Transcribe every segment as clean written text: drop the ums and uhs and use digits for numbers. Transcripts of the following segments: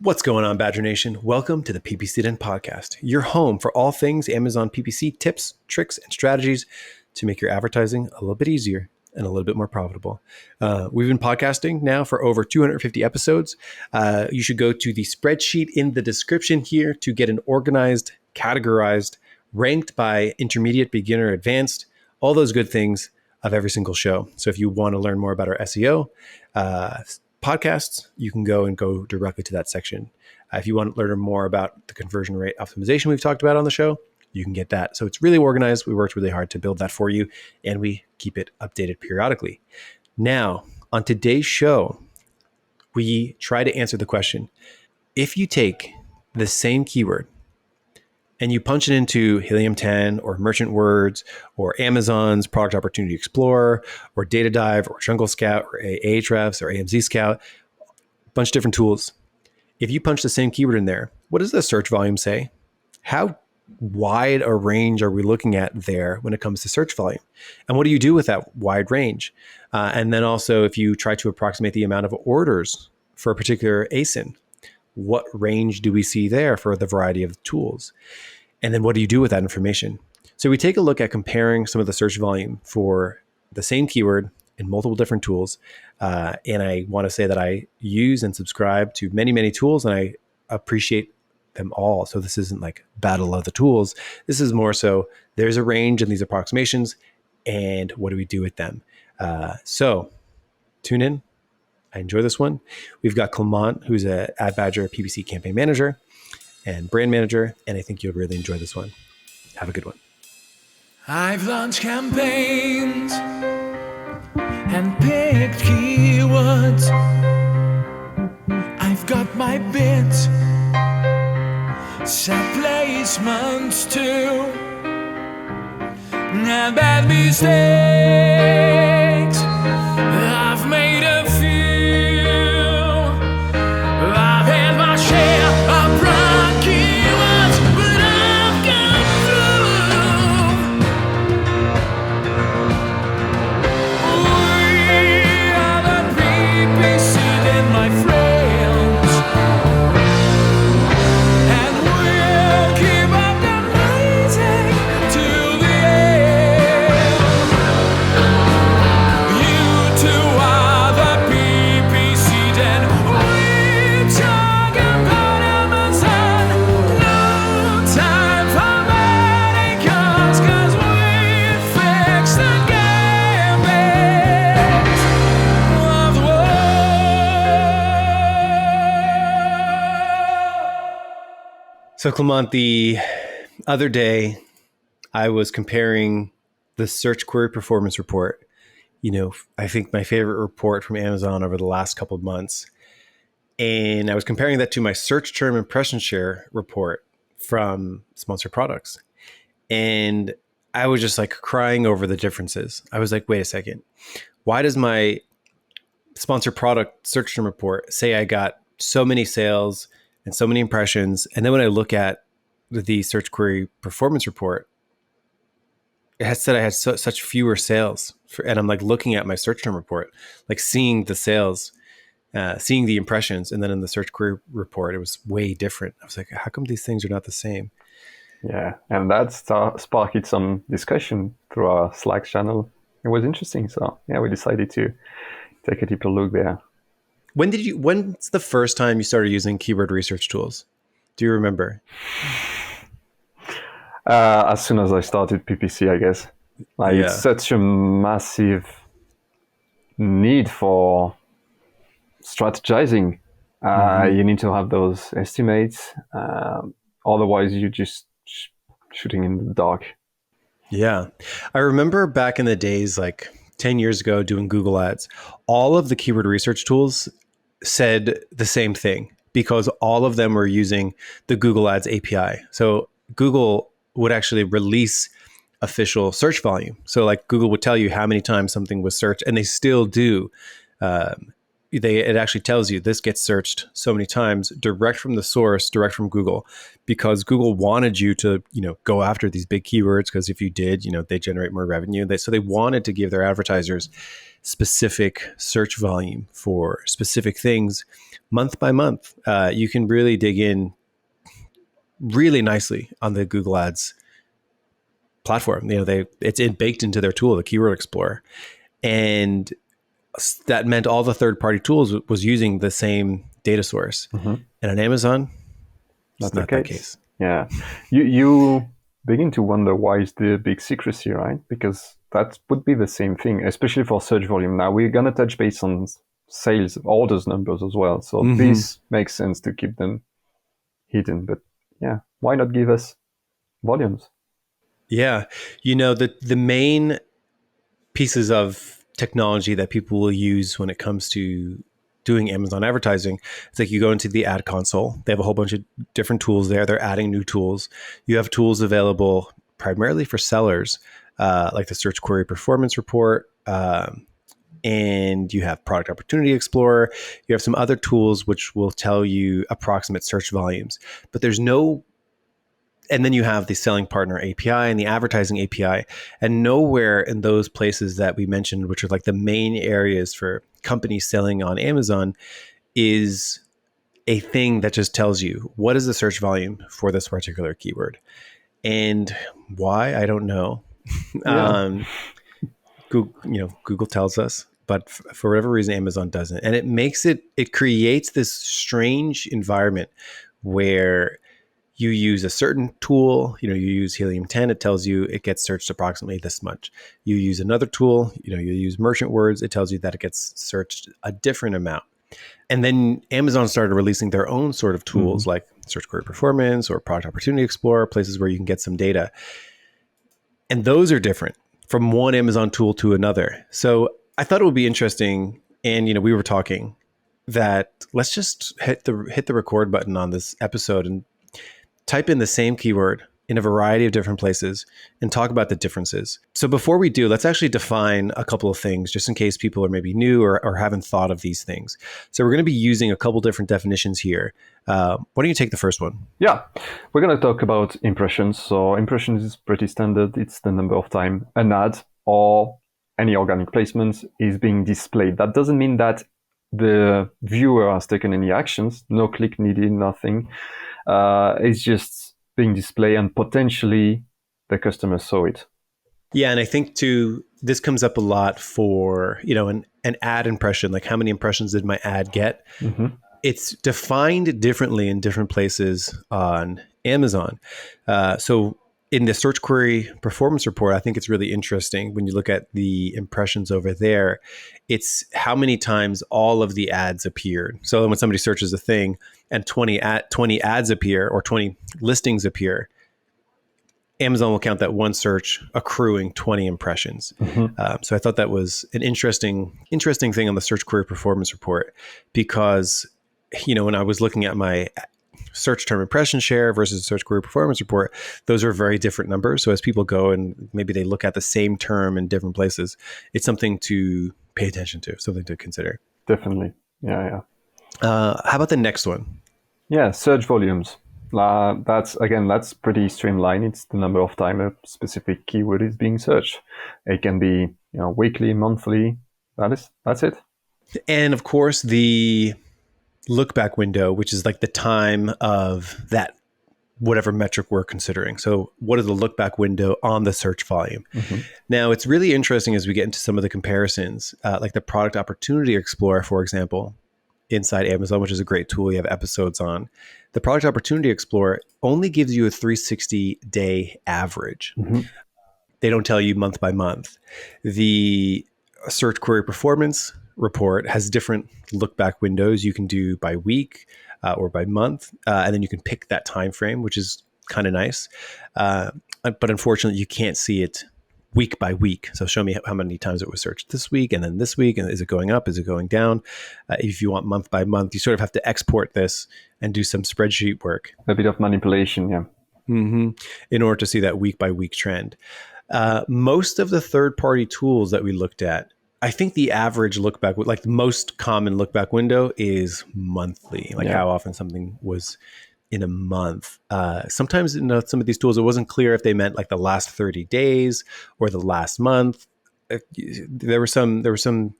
What's going on, Badger Nation? Welcome to the PPC Den podcast, your home for all things Amazon PPC tips, tricks, and strategies to make your advertising a little bit easier and a little bit more profitable. We've been podcasting now for over 250 episodes. You should go to the spreadsheet in the description here to get an organized, categorized, ranked by intermediate, beginner, advanced, all those good things of every single show. So if you want to learn more about our SEO, podcasts, you can go directly to that section. If you want to learn more about the conversion rate optimization we've talked about on the show, you can get that. So it's really organized. We worked really hard to build that for you, and we keep it updated periodically. Now, on today's show, we try to answer the question, if you take the same keyword and you punch it into Helium 10 or Merchant Words or Amazon's Product Opportunity Explorer or Data Dive or Jungle Scout or Ahrefs or AMZ Scout, a bunch of different tools. If you punch the same keyword in there, what does the search volume say? How wide a range are we looking at there when it comes to search volume? And what do you do with that wide range? And then also, if you try to approximate the amount of orders for a particular ASIN, what range do we see there for the variety of tools? And then what do you do with that information? So we take a look at comparing some of the search volume for the same keyword in multiple different tools. And I want to say that I use and subscribe to many, many tools, and I appreciate them all. So this isn't like battle of the tools. This is more so there's a range in these approximations, and what do we do with them? So tune in. I enjoy this one. We've got Clement, who's a Ad Badger PPC campaign manager and brand manager, and I think you'll really enjoy this one. Have a good one. I've launched campaigns and picked keywords. I've got my bids, set placements too, and bad mistakes. I've made a few. I've had my share of wrong keywords, but I've gone through. We are the PPC Den, my friends, and we'll keep up the rising to the end. You two are the PPC Den. We talk about Amazon. No time for medicals, 'cause we fix the gambits of the world. So Clement, the other day, I was comparing the search query performance report. I think my favorite report from Amazon over the last couple of months. And I was comparing that to my search term impression share report from Sponsored Products. And I was just like crying over the differences. I was like, wait a second. Why does my Sponsored Product search term report say I got so many sales and so many impressions? And then when I look at the search query performance report, it has said I had such fewer sales. And I'm like looking at my search term report, like seeing the sales, seeing the impressions. And then in the search query report, it was way different. I was like, how come these things are not the same? Yeah, and that sparked some discussion through our Slack channel. It was interesting. So yeah, we decided to take a deeper look there. When's the first time you started using keyword research tools? Do you remember? As soon as I started PPC, I guess. It's such a massive need for strategizing. You need to have those estimates. Otherwise, you're just shooting in the dark. Yeah. I remember back in the days, like 10 years ago, doing Google Ads, all of the keyword research tools said the same thing because all of them were using the Google Ads API. So Google would actually release official search volume. So like Google would tell you how many times something was searched, and they still do. it actually tells you this gets searched so many times direct from the source, direct from Google, because Google wanted you to, go after these big keywords, because if you did, they generate more revenue. So they wanted to give their advertisers specific search volume for specific things month by month. You can really dig in really nicely on the Google Ads platform. It's baked into their tool, the Keyword Explorer. And that meant all the third-party tools was using the same data source. And on Amazon, it's not the case. Yeah. You begin to wonder why is the big secrecy, right? Because that would be the same thing, especially for search volume. Now, we're going to touch base on sales orders numbers as well. So this makes sense to keep them hidden. But yeah, why not give us volumes? Yeah. The main pieces of technology that people will use when it comes to doing Amazon advertising, it's like you go into the ad console. They have a whole bunch of different tools there. They're adding new tools. You have tools available primarily for sellers, like the Search Query Performance Report, and you have Product Opportunity Explorer. You have some other tools which will tell you approximate search volumes, but there's no. And then you have the Selling Partner API and the Advertising API, and nowhere in those places that we mentioned, which are like the main areas for companies selling on Amazon, is a thing that just tells you what is the search volume for this particular keyword. And why, I don't know. Yeah. Google tells us, but for whatever reason, Amazon doesn't. And it creates this strange environment where you use a certain tool, you use Helium 10, it tells you it gets searched approximately this much. You use another tool, you use Merchant Words, it tells you that it gets searched a different amount. And then Amazon started releasing their own sort of tools like Search Query Performance or Product Opportunity Explorer, places where you can get some data. And those are different from one Amazon tool to another. So I thought it would be interesting, and we were talking that let's just hit the record button on this episode and type in the same keyword in a variety of different places and talk about the differences. So before we do, let's actually define a couple of things, just in case people are maybe new or haven't thought of these things. So we're going to be using a couple different definitions here. Why don't you take the first one? Yeah, we're going to talk about impressions. So impressions is pretty standard. It's the number of time an ad or any organic placement is being displayed. That doesn't mean that the viewer has taken any actions, no click needed, nothing. It's just being displayed and potentially the customer saw it. Yeah, and I think too, this comes up a lot for, an ad impression, like how many impressions did my ad get? It's defined differently in different places on Amazon. So in the Search Query Performance Report, I think it's really interesting when you look at the impressions over there. It's how many times all of the ads appeared. So when somebody searches a thing and 20 ads appear or 20 listings appear, Amazon will count that one search accruing 20 impressions. So I thought that was an interesting thing on the Search Query Performance Report, because when I was looking at my search term impression share versus Search Query Performance Report, those are very different numbers. So as people go and maybe they look at the same term in different places, it's something to pay attention to, something to consider. Definitely. Yeah. How about the next one? Yeah, search volumes. That's pretty streamlined. It's the number of time a specific keyword is being searched. It can be weekly, monthly. That's it. And of course, the look back window, which is like the time of that whatever metric we're considering. So what is the look back window on the search volume? Now, it's really interesting as we get into some of the comparisons, like the Product Opportunity Explorer, for example, inside Amazon, which is a great tool. You have episodes on. The Product Opportunity Explorer only gives you a 360-day average. They don't tell you month by month. The Search Query Performance Report has different look back windows. You can do by week or by month, and then you can pick that time frame, which is kind of nice. But unfortunately, you can't see it week by week. So show me how many times it was searched this week and then this week, and is it going up? Is it going down? If you want month by month, you sort of have to export this and do some spreadsheet work. A bit of manipulation, yeah. In order to see that week by week trend. Most of the third-party tools that we looked at I think the average look back, like the most common look back window is monthly, like how often something was in a month. Sometimes in some of these tools, it wasn't clear if they meant like the last 30 days or the last month. There was some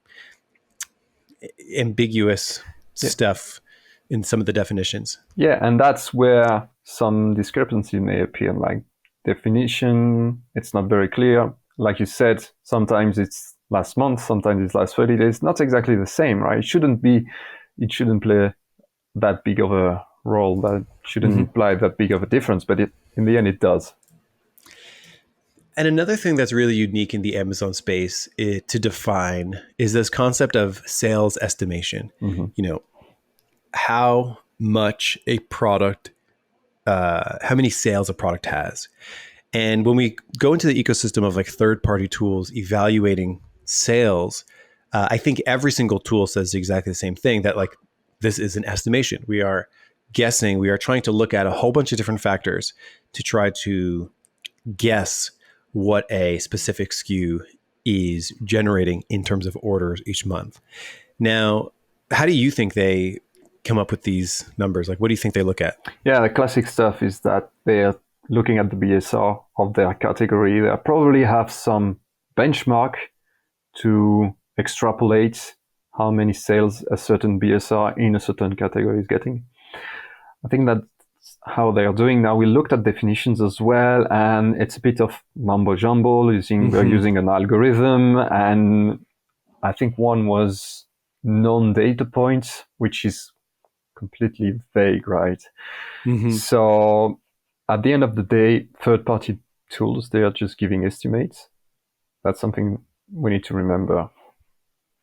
ambiguous stuff in some of the definitions. Yeah, and that's where some discrepancy may appear, like definition, it's not very clear. Like you said, sometimes it's last month, sometimes it's last 30 days. Not exactly the same, right? It shouldn't play that big of a role, that shouldn't imply that big of a difference, but in the end it does. And another thing that's really unique in the Amazon space to define is this concept of sales estimation. You know, how much a product, how many sales a product has. And when we go into the ecosystem of like third-party tools evaluating sales, I think every single tool says exactly the same thing, that like this is an estimation. We are guessing, we are trying to look at a whole bunch of different factors to try to guess what a specific SKU is generating in terms of orders each month. Now, how do you think they come up with these numbers? Like, what do you think they look at? Yeah, the classic stuff is that they're looking at the BSR of their category. They probably have some benchmark to extrapolate how many sales a certain BSR in a certain category is getting. I think that's how they are doing now. We looked at definitions as well, and it's a bit of mumbo jumbo. We're using an algorithm, and I think one was non-data points, which is completely vague, right? So at the end of the day, third-party tools, they are just giving estimates. That's something we need to remember.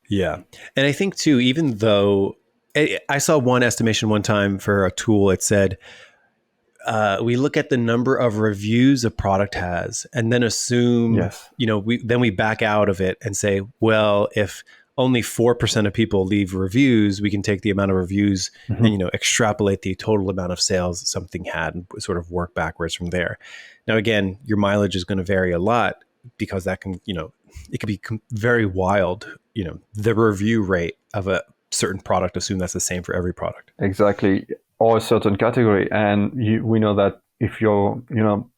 Yeah. And I think too, even though I saw one estimation one time for a tool, it said, we look at the number of reviews a product has and then assume, you know, we back out of it and say, well, if only 4% of people leave reviews, we can take the amount of reviews and, you know, extrapolate the total amount of sales something had and sort of work backwards from there. Now, again, your mileage is going to vary a lot because that can, you know, it could be very wild, you know, the review rate of a certain product, assume that's the same for every product. Exactly. Or a certain category. And we know that if you're, you know,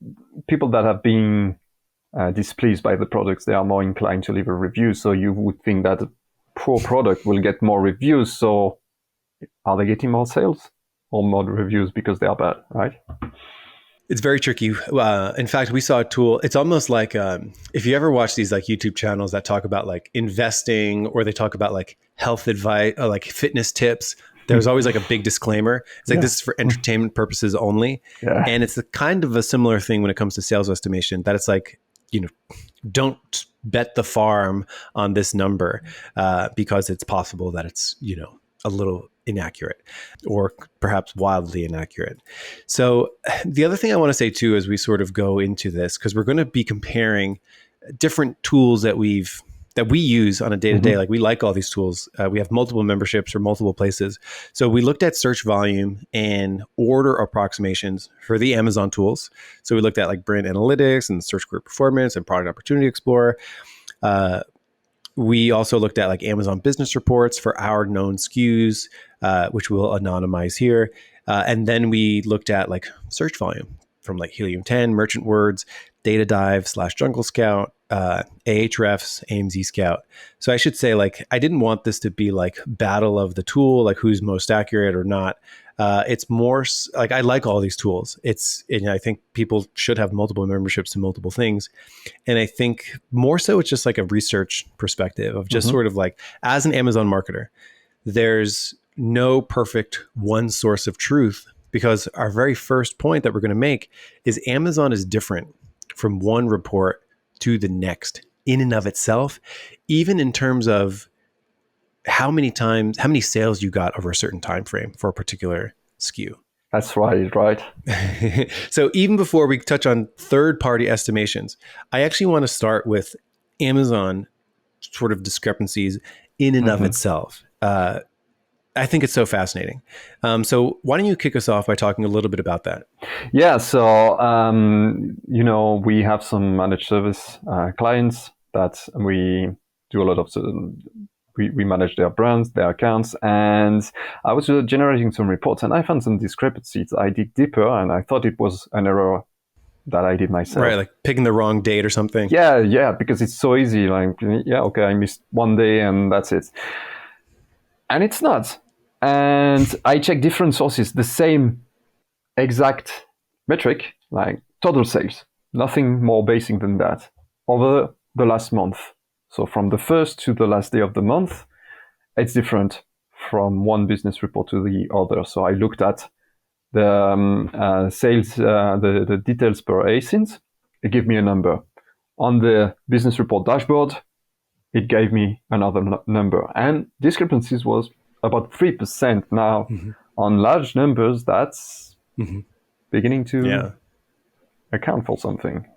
people that have been displeased by the products, they are more inclined to leave a review. So you would think that a poor product will get more reviews. So are they getting more sales or more reviews because they are bad, right? It's very tricky. In fact, we saw a tool. It's almost like if you ever watch these like YouTube channels that talk about like investing, or they talk about like health advice, or like fitness tips. There's always like a big disclaimer. It's like, this is for entertainment purposes only. And it's a kind of a similar thing when it comes to sales estimation, that it's like, you know, don't bet the farm on this number because it's possible that it's, you know, a little inaccurate or perhaps wildly inaccurate. So the other thing I want to say too, as we sort of go into this, because we're going to be comparing different tools that we use on a day-to-day. Like, we like all these tools. We have multiple memberships or multiple places. So we looked at search volume and order approximations for the Amazon tools. So we looked at like brand analytics and search query performance and product opportunity explorer. We also looked at like Amazon business reports for our known SKUs, which we'll anonymize here. And then we looked at like search volume from like Helium 10, Merchant Words, Data Dive / Jungle Scout, Ahrefs, AMZ Scout. So I should say, like, I didn't want this to be like battle of the tool, like who's most accurate or not. It's more like, I like all these tools. And I think people should have multiple memberships to multiple things. And I think more so it's just like a research perspective of just sort of like, as an Amazon marketer, there's no perfect one source of truth, because our very first point that we're going to make is Amazon is different from one report to the next in and of itself, even in terms of how many sales you got over a certain time frame for a particular SKU. That's right. So even before we touch on third-party estimations, I actually want to start with Amazon sort of discrepancies in and of itself. I think it's so fascinating. So why don't you kick us off by talking a little bit about that? Yeah, so, you know, we have some managed service clients that we do a lot of we manage their brands, their accounts, and I was generating some reports, and I found some discrepancies. I dig deeper, and I thought it was an error that I did myself. Right, like picking the wrong date or something. Yeah, because it's so easy. Like, yeah, okay, I missed one day, and that's it. And it's not. And I check different sources, the same exact metric, like total sales, nothing more basic than that, over the last month. So from the first to the last day of the month, it's different from one business report to the other. So I looked at the sales, the details per ASINs. It gave me a number. On the business report dashboard, it gave me another number. And discrepancies was about 3%. Now, on large numbers, that's beginning to account for something.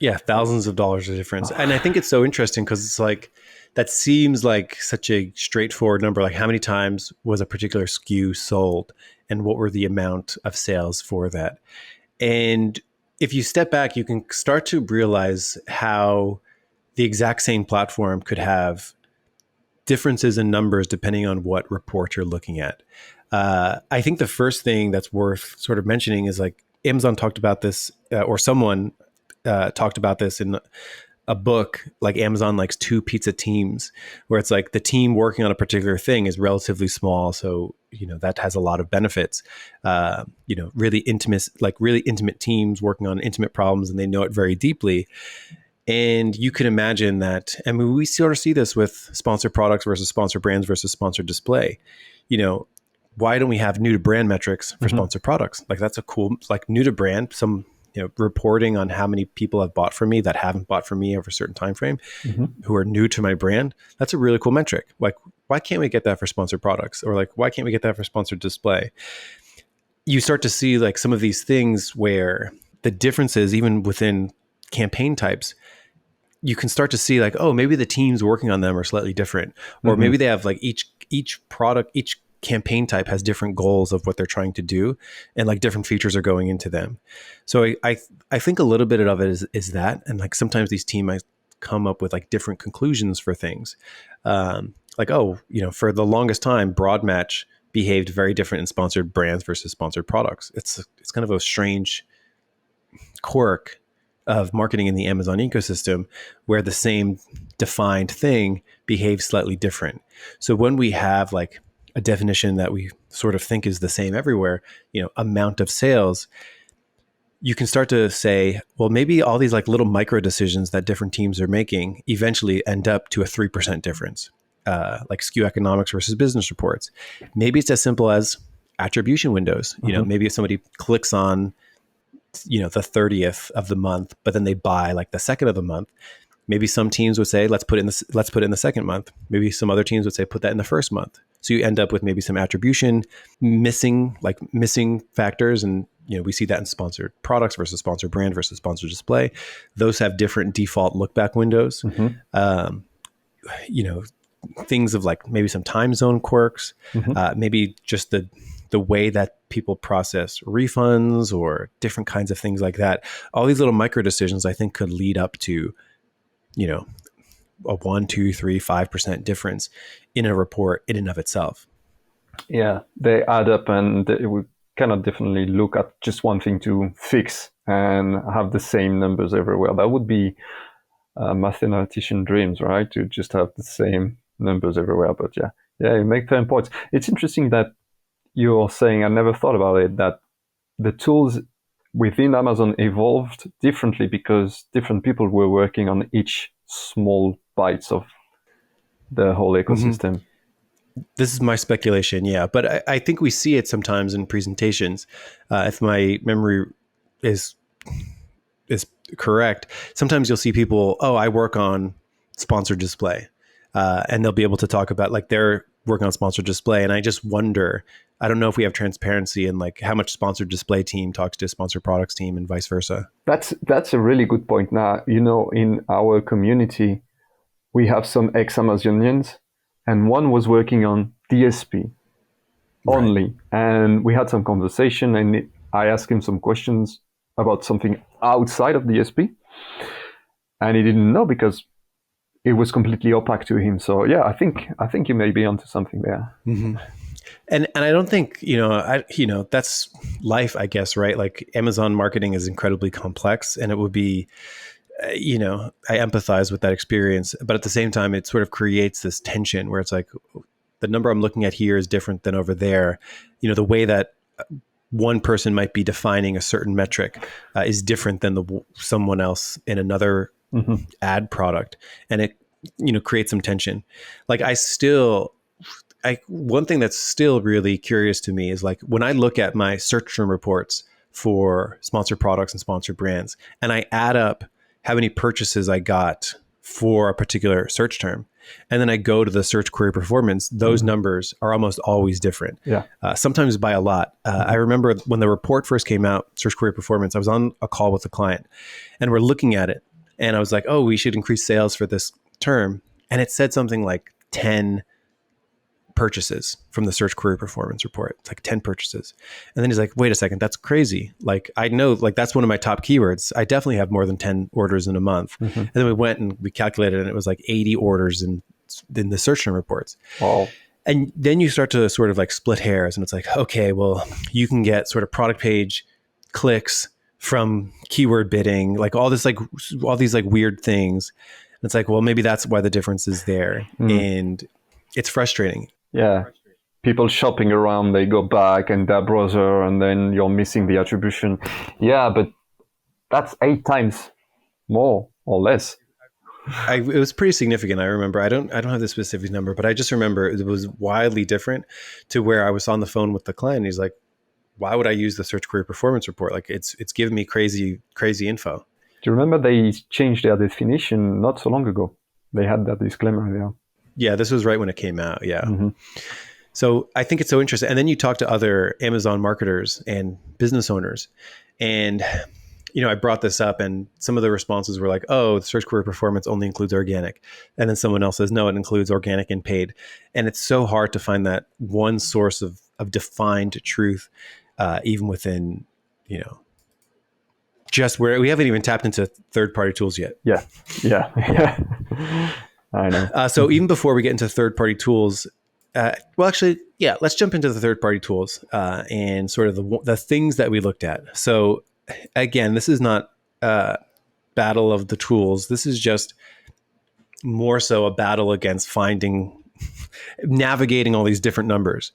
Yeah, thousands of dollars of difference. And I think it's so interesting because it's like, that seems like such a straightforward number. Like, how many times was a particular SKU sold and what were the amount of sales for that? And if you step back, you can start to realize how the exact same platform could have differences in numbers depending on what report you're looking at. I think the first thing that's worth sort of mentioning is, like, Amazon talked about this, or someone talked about this in a book, like Amazon likes two pizza teams, where it's like the team working on a particular thing is relatively small. So, that has a lot of benefits. Really intimate teams working on intimate problems, and they know it very deeply. And you can imagine that, I mean, we sort of see this with sponsored products versus sponsored brands versus sponsored display. Why don't we have new to brand metrics for sponsored products? Like, that's a cool, like, new to brand, some, reporting on how many people have bought from me that haven't bought from me over a certain time frame, who are new to my brand. That's a really cool metric. Like, why can't we get that for sponsored products? Or, like, why can't we get that for sponsored display? You start to see, like, some of these things where the differences, even within campaign types, you can start to see, like, oh, maybe the teams working on them are slightly different, or maybe they have, like, each product, each campaign type has different goals of what they're trying to do, and, like, different features are going into them. So I think a little bit of it is that, and, like, sometimes these teams might come up with, like, different conclusions for things. Like, oh, for the longest time, broad match behaved very different in sponsored brands versus sponsored products. It's kind of a strange quirk of marketing in the Amazon ecosystem, where the same defined thing behaves slightly different. So when we have, like, a definition that we sort of think is the same everywhere, amount of sales, you can start to say, well, maybe all these, like, little micro decisions that different teams are making eventually end up to a 3% difference, like SKU economics versus business reports. Maybe it's as simple as attribution windows. Maybe if somebody clicks on, the 30th of the month, but then they buy, like, the 2nd of the month, maybe some teams would say, let's put it in the 2nd month. Maybe some other teams would say, put that in the 1st month. So you end up with maybe some attribution missing factors. And, we see that in sponsored products versus sponsored brand versus sponsored display. Those have different default look back windows. Things of, like, maybe some time zone quirks, maybe just the way that people process refunds or different kinds of things like that. All these little micro decisions, I think, could lead up to, a 1, 2, 3, 5% difference in a report in and of itself. Yeah, they add up, and we cannot definitely look at just one thing to fix and have the same numbers everywhere. That would be mathematician dreams, right? To just have the same numbers everywhere. But yeah, you make fair points. It's interesting that you're saying, I never thought about it, that the tools within Amazon evolved differently because different people were working on each small bites of the whole ecosystem. This is my speculation, yeah. But I think we see it sometimes in presentations. If my memory is correct, sometimes you'll see people, oh, I work on sponsored display. And they'll be able to talk about, like, they're working on sponsored display. And I just wonder, I don't know if we have transparency in, like, how much sponsored display team talks to sponsored products team and vice versa. That's a really good point. Now, in our community, we have some ex-Amazonians, and one was working on DSP only. Right. And we had some conversation, and I asked him some questions about something outside of DSP. And he didn't know, because it was completely opaque to him. So yeah, I think you may be onto something there. Mm-hmm. And I don't think, that's life, I guess, right? Like Amazon marketing is incredibly complex, and it would be, I empathize with that experience, but at the same time, it sort of creates this tension where it's like the number I'm looking at here is different than over there. The way that one person might be defining a certain metric is different than someone else in another ad product. And it, creates some tension. Like one thing that's still really curious to me is like when I look at my search term reports for sponsored products and sponsored brands, and I add up how many purchases I got for a particular search term, and then I go to the search query performance, those numbers are almost always different. Yeah. Sometimes by a lot. I remember when the report first came out, search query performance, I was on a call with a client and we're looking at it. And I was like, oh, we should increase sales for this term. And it said something like 10 purchases from the search query performance report. It's like 10 purchases. And then he's like, wait a second, that's crazy. Like, I know, like, that's one of my top keywords. I definitely have more than 10 orders in a month. And then we went and we calculated, and it was like 80 orders in the search term reports. Wow. And then you start to sort of like split hairs, and it's like, okay, well, you can get sort of product page clicks from keyword bidding, like all these like weird things. And it's like, well, maybe that's why the difference is there. And it's frustrating. Yeah. People shopping around, they go back and their browser, and then you're missing the attribution. Yeah, but that's 8 times more or less. It was pretty significant. I remember, I don't have the specific number, but I just remember it was wildly different to where I was on the phone with the client. And he's like, why would I use the search query performance report? Like it's giving me crazy info. Do you remember they changed their definition not so long ago? They had that disclaimer there. Yeah, this was right when it came out. Yeah. So I think it's so interesting. And then you talk to other Amazon marketers and business owners, and I brought this up, and some of the responses were like, oh, the search query performance only includes organic. And then someone else says, no, it includes organic and paid. And it's so hard to find that one source of defined truth, even within, just where we haven't even tapped into third-party tools yet. Yeah. I know. So even before we get into third-party tools, let's jump into the third-party tools and sort of the things that we looked at. So again, this is not a battle of the tools. This is just more so a battle against navigating all these different numbers.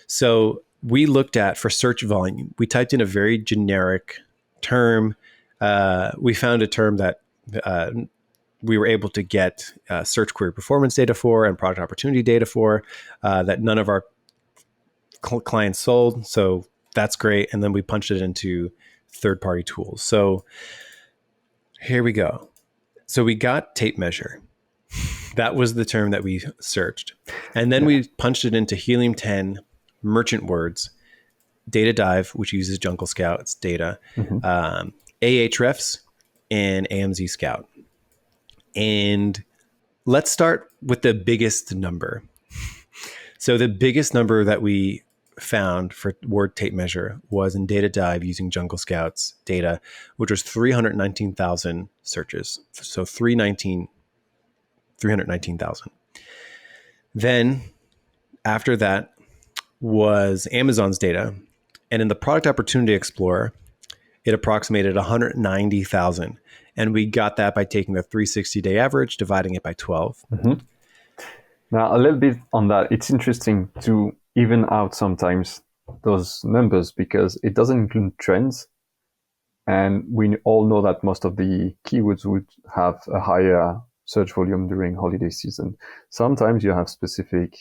So we looked at, for search volume, we typed in a very generic term. We found a term that we were able to get search query performance data for and product opportunity data for that none of our clients sold. So that's great. And then we punched it into third-party tools. So here we go. So we got tape measure. That was the term that we searched. And then we punched it into Helium 10, merchant words, data dive, which uses Jungle Scout's data, Ahrefs, and AMZ Scout. And let's start with the biggest number. So the biggest number that we found for word tape measure was in data dive using Jungle Scout's data, which was 319,000 searches. So 319,000. Then after that was Amazon's data. And in the Product Opportunity Explorer, it approximated 190,000. And we got that by taking the 360-day average, dividing it by 12. Now, a little bit on that. It's interesting to even out sometimes those numbers because it doesn't include trends. And we all know that most of the keywords would have a higher search volume during holiday season. Sometimes you have specific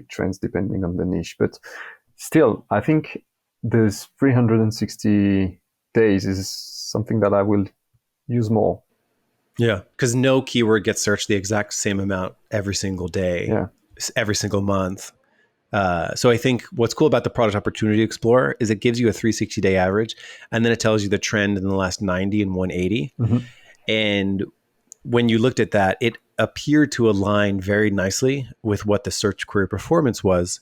trends depending on the niche. But still, I think this 360 days is something that I will use more. Yeah, because no keyword gets searched the exact same amount every single day, every single month. So I think what's cool about the Product Opportunity Explorer is it gives you a 360-day average, and then it tells you the trend in the last 90 and 180. And when you looked at that, it appeared to align very nicely with what the search query performance was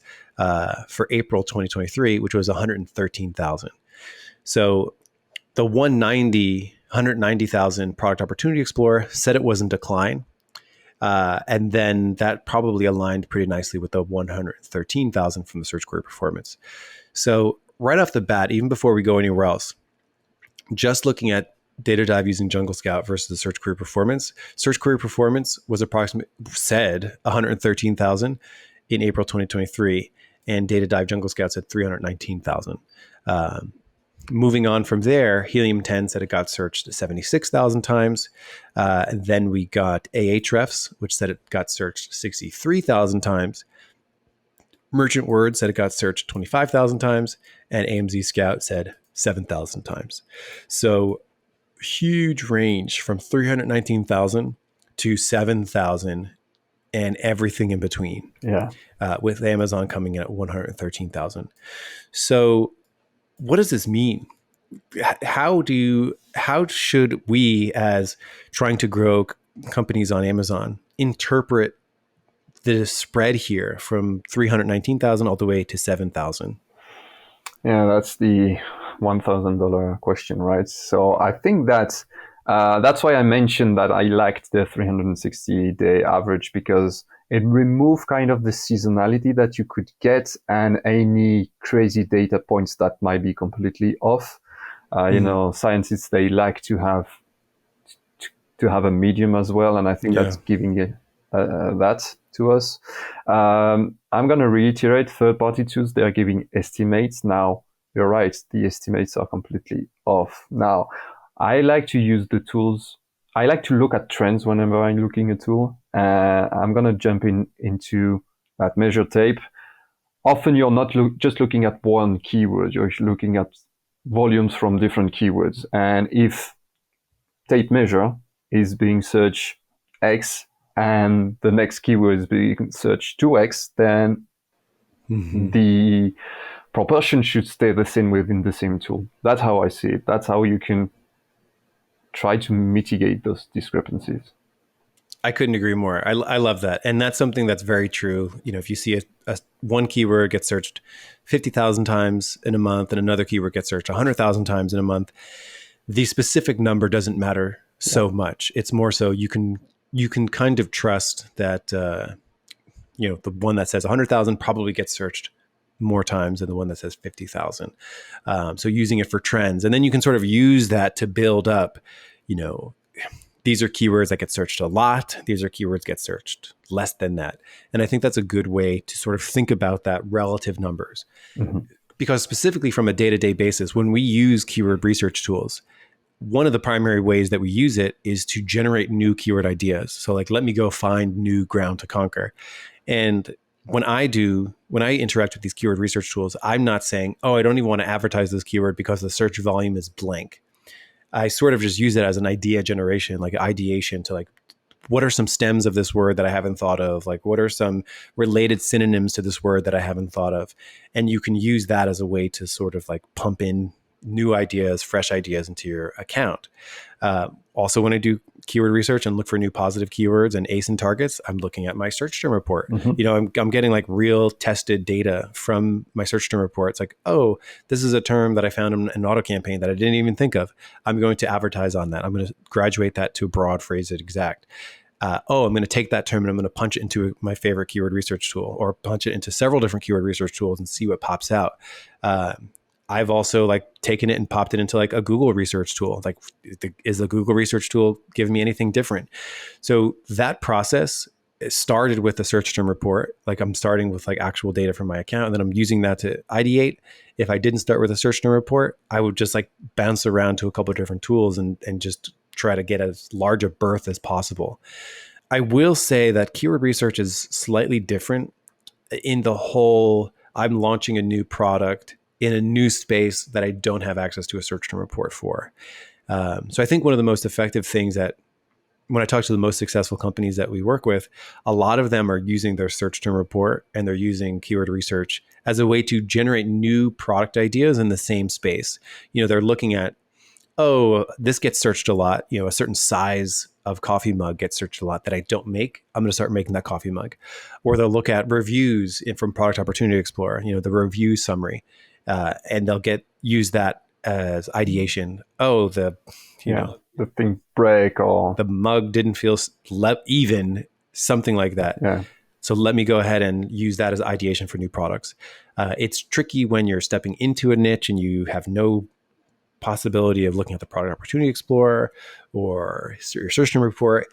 for April 2023, which was 113,000. So the 190,000 Product Opportunity Explorer said it was in decline. And then that probably aligned pretty nicely with the 113,000 from the search query performance. So right off the bat, even before we go anywhere else, just looking at data dive using Jungle Scout versus the search query performance was said 113,000 in April 2023, and data dive Jungle Scout said 319,000. Moving on from there, Helium-10 said it got searched 76,000 times. And then we got Ahrefs, which said it got searched 63,000 times. Merchant Word said it got searched 25,000 times. And AMZ Scout said 7,000 times. So huge range from 319,000 to 7,000 and everything in between. Yeah. With Amazon coming in at 113,000. So what does this mean? How should we, as trying to grow companies on Amazon, interpret the spread here from 319,000 all the way to 7,000? Yeah, that's the $1,000 question, right? So I think that's why I mentioned that I liked the 360-day average, because it removed kind of the seasonality that you could get and any crazy data points that might be completely off. Scientists, they like to have a medium as well, and I think that's giving that to us. I'm going to reiterate, third-party tools, they are giving estimates. Now, you're right, the estimates are completely off. Now, I like to use the tools. I like to look at trends whenever I'm looking at a tool. I'm going to jump into that measure tape. Often you're not just looking at one keyword. You're looking at volumes from different keywords. And if tape measure is being searched X and the next keyword is being searched 2X, then the proportion should stay the same within the same tool. That's how I see it. That's how you can try to mitigate those discrepancies. I couldn't agree more. I love that. And that's something that's very true. If you see a one keyword gets searched 50,000 times in a month and another keyword gets searched 100,000 times in a month, the specific number doesn't matter so much. It's more so you can kind of trust that, the one that says 100,000 probably gets searched more times than the one that says 50,000. So using it for trends, and then you can sort of use that to build up, these are keywords that get searched a lot. These are keywords get searched less than that. And I think that's a good way to sort of think about that relative numbers. Because specifically from a day-to-day basis, when we use keyword research tools, one of the primary ways that we use it is to generate new keyword ideas. So like, let me go find new ground to conquer. And when I interact with these keyword research tools, I'm not saying, I don't even want to advertise this keyword because the search volume is blank. I sort of just use it as an idea generation, like ideation to like, what are some stems of this word that I haven't thought of? Like, what are some related synonyms to this word that I haven't thought of? And you can use that as a way to sort of like pump in new ideas, fresh ideas into your account. Also, when I do keyword research and look for new positive keywords and ASIN targets, I'm looking at my search term report. I'm getting like real tested data from my search term report. It's like, this is a term that I found in an auto campaign that I didn't even think of. I'm going to advertise on that. I'm going to graduate that to a broad phrase it exact. I'm going to take that term and I'm going to punch it into my favorite keyword research tool, or punch it into several different keyword research tools and see what pops out. I've also like taken it and popped it into like a Google research tool. Like, is the Google research tool giving me anything different? So that process started with the search term report. Like, I'm starting with like actual data from my account, and then I'm using that to ideate. If I didn't start with a search term report, I would just like bounce around to a couple of different tools and just try to get as large a berth as possible. I will say that keyword research is slightly different in the whole, I'm launching a new product in a new space that I don't have access to a search term report for. So I think one of the most effective things that, when I talk to the most successful companies that we work with, a lot of them are using their search term report and they're using keyword research as a way to generate new product ideas in the same space. They're looking at, this gets searched a lot. A certain size of coffee mug gets searched a lot that I don't make. I'm going to start making that coffee mug. Or they'll look at reviews from Product Opportunity Explorer, the review summary. And they'll use that as ideation. The thing break, or the mug didn't feel even something like that. Yeah. So let me go ahead and use that as ideation for new products. It's tricky when you're stepping into a niche and you have no possibility of looking at the product opportunity explorer or your search term report.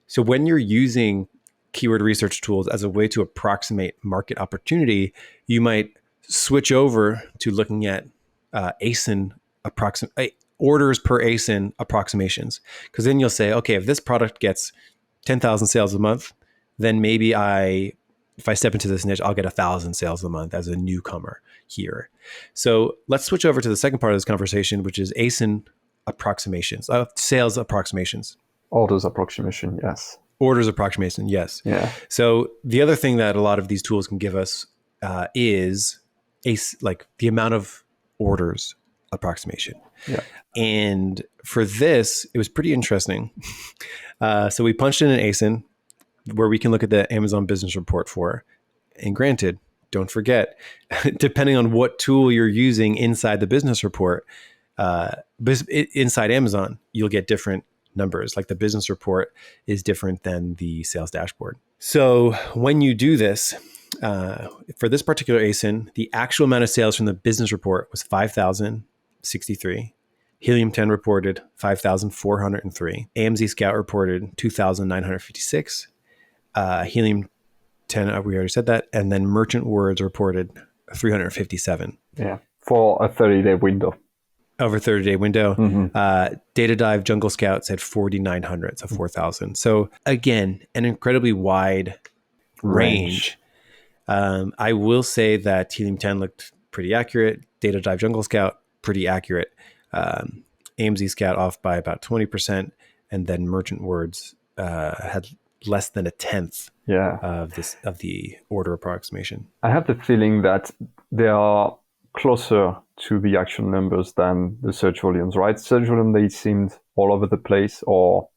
So when you're using keyword research tools as a way to approximate market opportunity, you might switch over to looking at ASIN orders per ASIN approximations. Because then you'll say, okay, if this product gets 10,000 sales a month, then maybe if I step into this niche, I'll get 1,000 sales a month as a newcomer here. So let's switch over to the second part of this conversation, which is ASIN approximations, sales approximations. Orders approximation, yes. Orders approximation, yes. Yeah. So the other thing that a lot of these tools can give us is like the amount of orders approximation. Yeah. And for this, it was pretty interesting. So we punched in an ASIN where we can look at the Amazon business report for. And granted, don't forget, depending on what tool you're using inside the business report, inside Amazon, you'll get different numbers. Like the business report is different than the sales dashboard. So when you do this, for this particular ASIN, the actual amount of sales from the business report was 5,063. Helium 10 reported 5,403. AMZ Scout reported 2,956. Helium 10, we already said that. And then Merchant Words reported 357. Yeah, for a 30-day window. Over a 30-day window. Mm-hmm. Data Dive Jungle Scout said 4,900, so 4,000. So again, an incredibly wide range. I will say that Helium 10 looked pretty accurate. Data Dive Jungle Scout, pretty accurate. AMZ Scout off by about 20%. And then Merchant Words had less than a tenth of the order approximation. I have the feeling that they are closer to the actual numbers than the search volumes, right? Search volume, they seemed all over the place or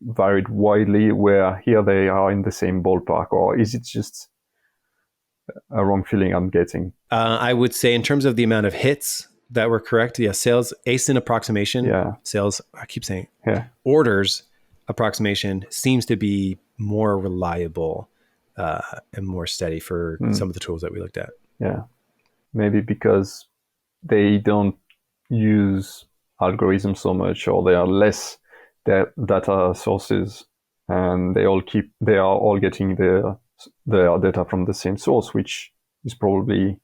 varied widely, where here they are in the same ballpark. Or is it just a wrong feeling I'm getting? I would say in terms of the amount of hits that were correct, sales, ASIN approximation, sales, I keep saying, orders approximation seems to be more reliable and more steady for some of the tools that we looked at. Yeah. Maybe because they don't use algorithms so much, or they are less data sources, and they are all getting their data from the same source, which is probably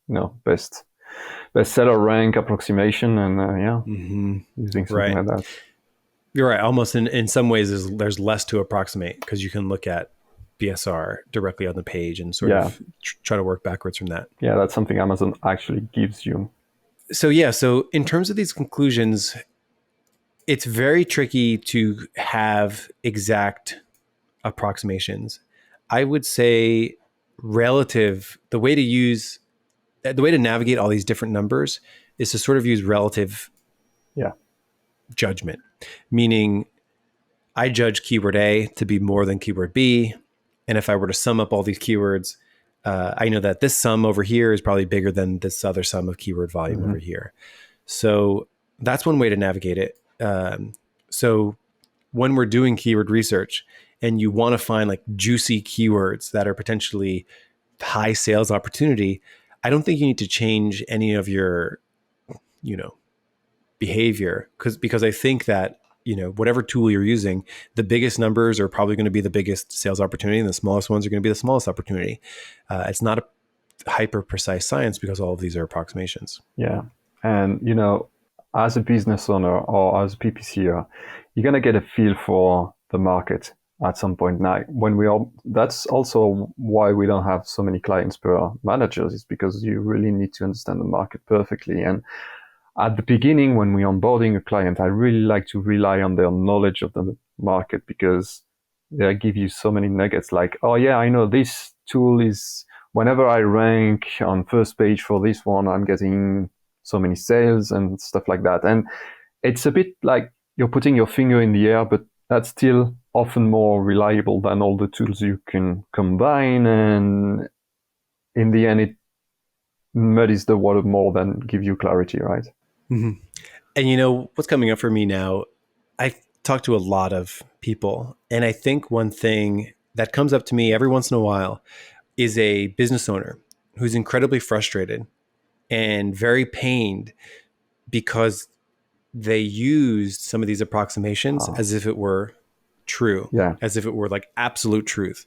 bestseller rank approximation, and using something like that. You're right. Almost in some ways, there's less to approximate because you can look at BSR directly on the page and sort of try to work backwards from that. Yeah, that's something Amazon actually gives you. So in terms of these conclusions, it's very tricky to have exact approximations. I would say the way to navigate all these different numbers is to sort of use relative judgment, meaning I judge keyword A to be more than keyword B. And if I were to sum up all these keywords, I know that this sum over here is probably bigger than this other sum of keyword volume over here. So that's one way to navigate it. So when we're doing keyword research and you want to find like juicy keywords that are potentially high sales opportunity, I don't think you need to change any of your, behavior because I think that, whatever tool you're using, the biggest numbers are probably going to be the biggest sales opportunity and the smallest ones are going to be the smallest opportunity. It's not a hyper precise science because all of these are approximations. Yeah. And, as a business owner or as a PPCer, you're going to get a feel for the market at some point. Now, that's also why we don't have so many clients per managers, is because you really need to understand the market perfectly. And at the beginning, when we're onboarding a client, I really like to rely on their knowledge of the market, because they give you so many nuggets like, oh yeah, I know this tool is, whenever I rank on first page for this one, I'm getting so many sales and stuff like that. And it's a bit like you're putting your finger in the air, but that's still often more reliable than all the tools you can combine. And in the end, it muddies the water more than give you clarity, right? Mm-hmm. And what's coming up for me now, I talk to a lot of people, and I think one thing that comes up to me every once in a while is a business owner who's incredibly frustrated and very pained because they used some of these approximations as if it were true, as if it were like absolute truth.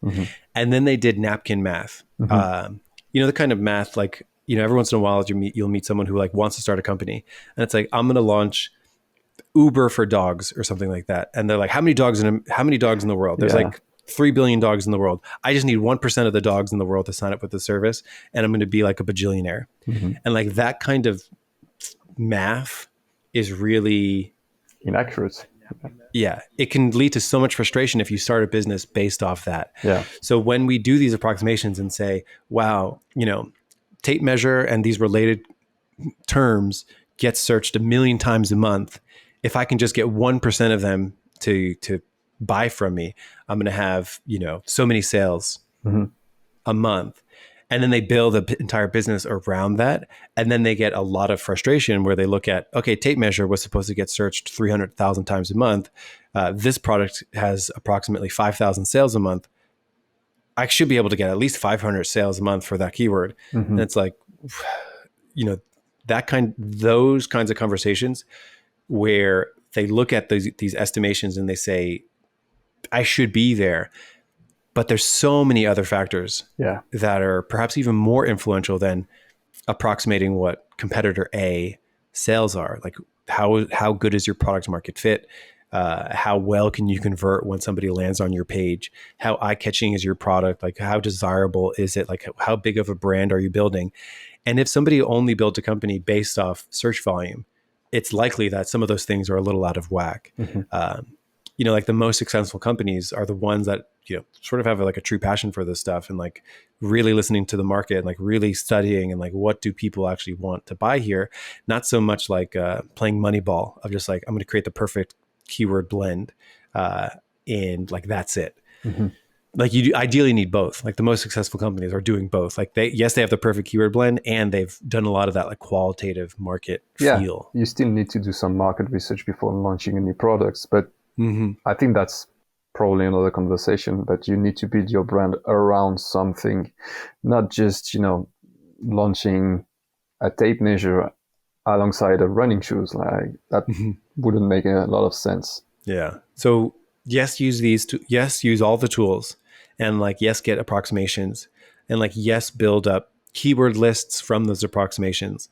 And then they did napkin math. The kind of math, like, every once in a while you'll meet someone who like wants to start a company and it's like, I'm going to launch Uber for dogs or something like that. And they're like, how many dogs in the world? There's like 3 billion dogs in the world. I just need 1% of the dogs in the world to sign up with the service. And I'm going to be like a bajillionaire. And like that kind of math is really inaccurate. Yeah. It can lead to so much frustration if you start a business based off that. Yeah. So when we do these approximations and say, wow, tape measure and these related terms get searched 1 million times a month. If I can just get 1% of them to buy from me, I'm going to have, so many sales a month. And then they build an entire business around that. And then they get a lot of frustration where they look at, okay, tape measure was supposed to get searched 300,000 times a month. This product has approximately 5,000 sales a month. I should be able to get at least 500 sales a month for that keyword. And it's like, those kinds of conversations where they look at these estimations and they say, I should be there. But there's so many other factors that are perhaps even more influential than approximating what competitor A sales are. Like how good is your product market fit? How well can you convert when somebody lands on your page? How eye-catching is your product? Like how desirable is it? Like how big of a brand are you building? And if somebody only built a company based off search volume, it's likely that some of those things are a little out of whack. Like the most successful companies are the ones that, sort of have like a true passion for this stuff and like really listening to the market and like really studying and like, what do people actually want to buy here? Not so much like playing Moneyball of just like, I'm going to create the perfect keyword blend and like, that's it. Like you ideally need both. Like the most successful companies are doing both. Like they have the perfect keyword blend and they've done a lot of that like qualitative market feel. You still need to do some market research before launching any products, but I think that's probably another conversation, but you need to build your brand around something, not just, launching a tape measure alongside of running shoes. Like that wouldn't make a lot of sense. Yeah. So yes, use all the tools and like, yes, get approximations and like, yes, build up keyword lists from those approximations.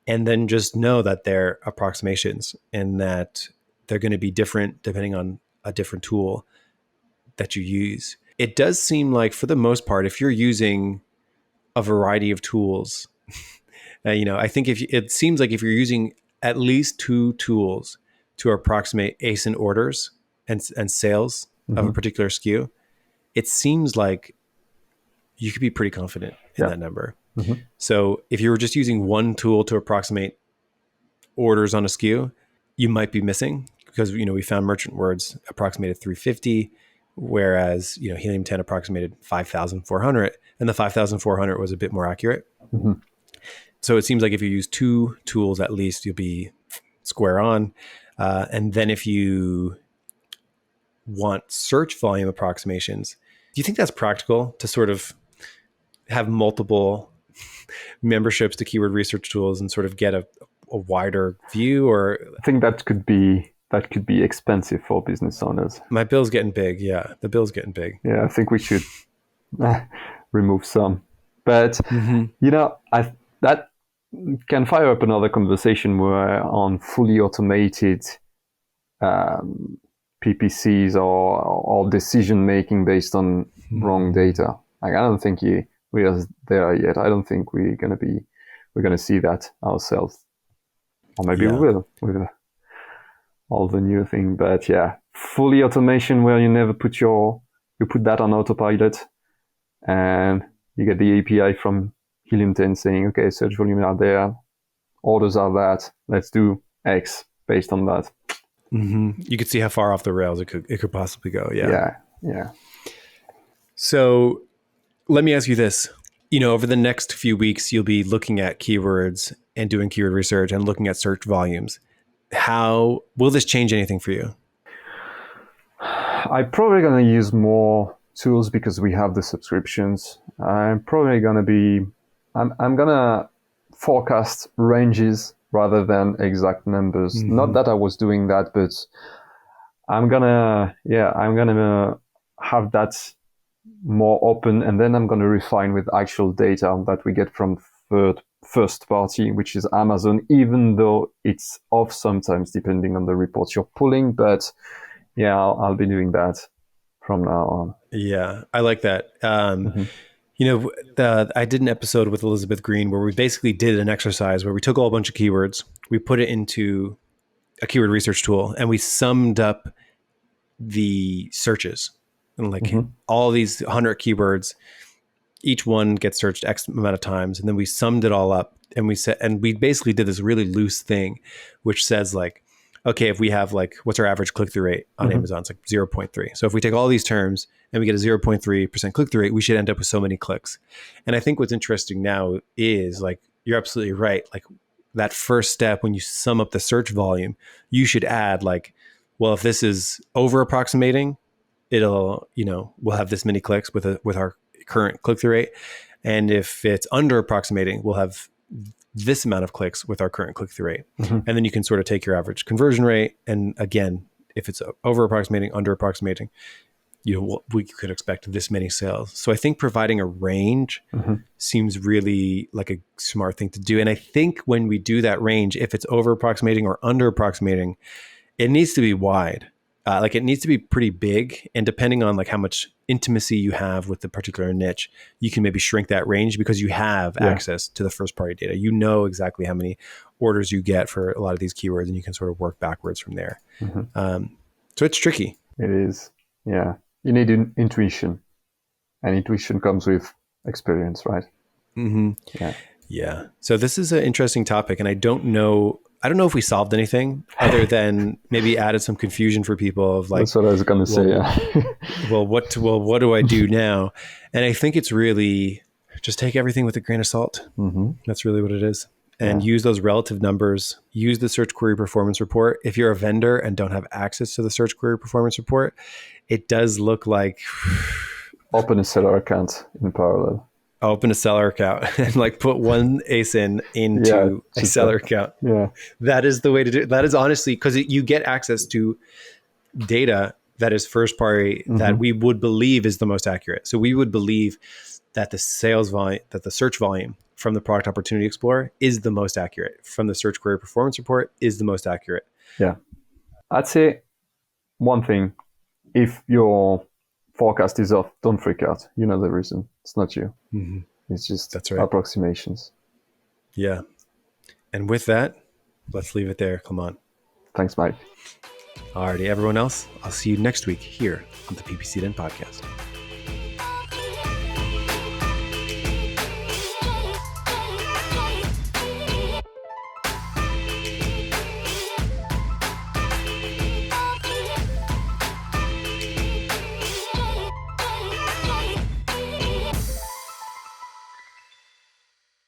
And then just know that they're approximations and that they're going to be different depending on a different tool that you use. It does seem like for the most part, if you're using a variety of tools, I think it seems like if you're using at least 2 tools to approximate ASIN orders and sales of a particular SKU, it seems like you could be pretty confident in that number. So if you were just using one tool to approximate orders on a SKU, you might be missing because, we found merchant words approximated 350, whereas, helium 10 approximated 5,400 and the 5,400 was a bit more accurate. So it seems like if you use 2 tools, at least you'll be square on. And then if you want search volume approximations, do you think that's practical to sort of have multiple memberships to keyword research tools and sort of get a wider view? Or I think that could be expensive for business owners. My bill's getting big. Yeah, the bill's getting big. Yeah, I think we should remove some. But that can fire up another conversation where on fully automated PPCs or decision making based on wrong data. Like I don't think we are there yet. I don't think we're gonna see that ourselves, or maybe we will with all the new thing. But fully automation where you never put that on autopilot, and you get the API from Helium 10 saying, okay, search volume are there, orders are that, let's do X based on that. You could see how far off the rails it could possibly go. Yeah. So let me ask you this. Over the next few weeks, you'll be looking at keywords and doing keyword research and looking at search volumes. How will this change anything for you? I'm probably going to use more tools because we have the subscriptions. I'm probably going to be, I'm going to forecast ranges rather than exact numbers. Not that I was doing that, but I'm going to have that more open, and then I'm going to refine with actual data that we get from first party, which is Amazon, even though it's off sometimes depending on the reports you're pulling. But yeah, I'll be doing that from now on. Yeah, I like that. I did an episode with Elizabeth Green where we basically did an exercise where we took a whole bunch of keywords, we put it into a keyword research tool, and we summed up the searches. And like all these 100 keywords, each one gets searched X amount of times. And then we summed it all up, and we basically did this really loose thing, which says like, okay, if we have like, what's our average click-through rate on Amazon? It's like 0.3. So if we take all these terms and we get a 0.3% click-through rate, we should end up with so many clicks. And I think what's interesting now is like, you're absolutely right. Like that first step, when you sum up the search volume, you should add like, well, if this is over approximating, we'll have this many clicks with our current click-through rate. And if it's under approximating, we'll have this amount of clicks with our current click-through rate. And then you can sort of take your average conversion rate. And again, if it's over approximating, under approximating, we could expect this many sales. So I think providing a range seems really like a smart thing to do. And I think when we do that range, if it's over approximating or under approximating, it needs to be wide. Like it needs to be pretty big, and depending on like how much intimacy you have with the particular niche, you can maybe shrink that range because you have access to the first party data. You know exactly how many orders you get for a lot of these keywords, and you can sort of work backwards from there. So it's tricky. It is. Yeah. You need intuition, and intuition comes with experience, right? Yeah. So this is an interesting topic, and I don't know if we solved anything other than maybe added some confusion for people of like, that's what I was going to say. Yeah. what do I do now? And I think it's really just take everything with a grain of salt. That's really what it is. And use those relative numbers, use the search query performance report. If you're a vendor and don't have access to the search query performance report, it does look like open a seller account in parallel. Open a seller account and like put one ASIN into a seller account. Yeah. That is the way to do it. That is honestly, because you get access to data that is first party that we would believe is the most accurate. So we would believe that the sales volume, that the search volume from the Product Opportunity Explorer is the most accurate, from the Search Query Performance Report is the most accurate. Yeah. I'd say one thing, if your forecast is off, don't freak out. You know the reason. It's not you. It's just approximations. Yeah. And with that, let's leave it there. Clement. Thanks, Mike. Alrighty, everyone else, I'll see you next week here on the PPC Den podcast.